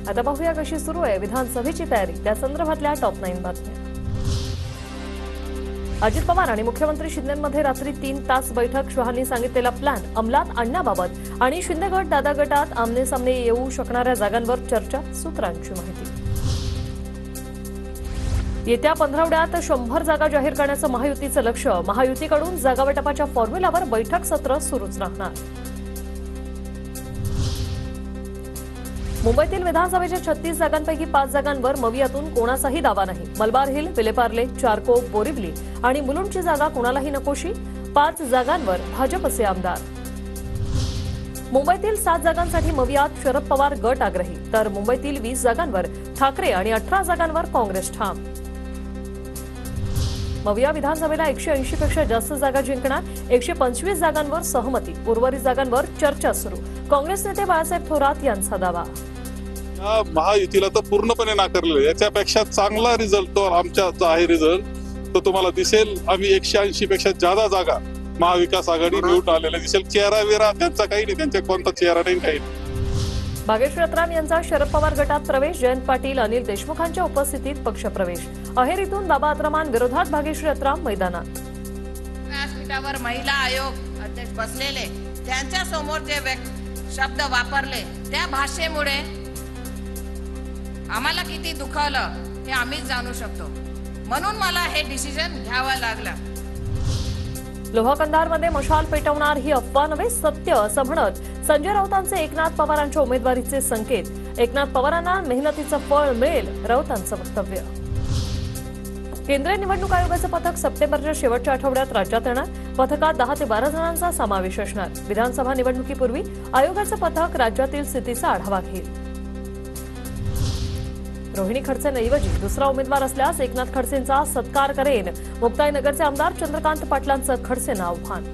आता पाहूया कशी सुरू आहे विधानसभेची तयारी, त्या संदर्भातल्या टॉप 9 बातम्या। अजित पवार आणि मुख्यमंत्री शिंदेंमध्ये रात्री 3 तास बैठक। शहांनी सांगितलेला प्लॅन अंमलात आणण्याबाबत आणि शिंदे गट दादा गटात आमने सामने येऊ शकणाऱ्या जागांवर चर्चा। सूत्रांची माहिती, येत्या 15 आठवड्यात 100 जागा जाहीर करण्याचं महायुतीचं लक्ष्य। महायुतीकडून जागावाटपाच्या फॉर्म्युलावर बैठक सत्र सुरूच राहणार। मुंबईतील विधानसभेच्या 36 जागांपैकी 5 जागांवर मवियातून कोणाचाही दावा नाही। मलबार हिल, विलेपार्ले, चारकोप, बोरिवली आणि मुलुंडची जागा कोणालाही नकोशी। 5 जागांवर भाजपचे आमदार। मुंबईतील 7 जागांसाठी मवियात शरद पवार गट आग्रही, तर मुंबईतील 20 जागांवर ठाकरे आणि 18 जागांवर काँग्रेस ठाम। मविया विधानसभेला 180 पेक्षा जास्त जागा जिंकणार। 125 जागांवर सहमती, उर्वरित जागांवर चर्चा सुरू। काँग्रेस नेते बाळासाहेब थोरात यांचा दावा, महायुतीला तर पूर्णपणे नाकारलेलं। याच्यापेक्षा चांगला रिझल्ट तो आमचा जो आहे रिझल्ट तो तुम्हाला दिसेल। आम्ही 180 पेक्षा जादा जागा महाविकास आघाडी निवडून आलेल्या दिसेल। चेहरा वेरा त्यांचा काही नाही, त्यांच्या कोणता चेहरा नाही, काही नाही। भागेश रतराम यांचा शरद पवार गटात प्रवेश। जयंत पाटील, अनिल देशमुखांच्या उपस्थितीत पक्षप्रवेश। अहेरीतून बाबा अत्रमान विरोधात भागेश रतराम मैदानात। व्यासपीठावर महिला आयोग अध्यक्ष बसलेले त्यांच्या समोर जे शब्द वापरले त्या भाषेमुळे आम्हाला किती दुखावलं हे आम्हीच जाणू शकतो। म्हणून मला हे डिसिजन घ्यावं लागलं। लोहा कंधारमध्ये मशाल पेटवणार ही अफवा नव्हे, सत्य असं म्हणत संजय राऊतांचे एकनाथ पवारांच्या उमेदवारीचे संकेत। एकनाथ पवारांना मेहनतीचं फळ मिळेल, राऊतांचं वक्तव्य। केंद्रीय निवडणूक आयोगाचं पथक सप्टेंबरच्या शेवटच्या आठवड्यात राज्यात येणार। पथकात 10 ते 12 जणांचा समावेश असणार। विधानसभा निवडणुकीपूर्वी आयोगाचं पथक राज्यातील स्थितीचा आढावा घेईल। रोहिणी खडसेंऐवजी दुसरा उमेदवार असल्यास एकनाथ खडसेंचा सत्कार करेन। मुक्ताईनगरचे आमदार चंद्रकांत पाटलांचं खडसेंना आव्हान।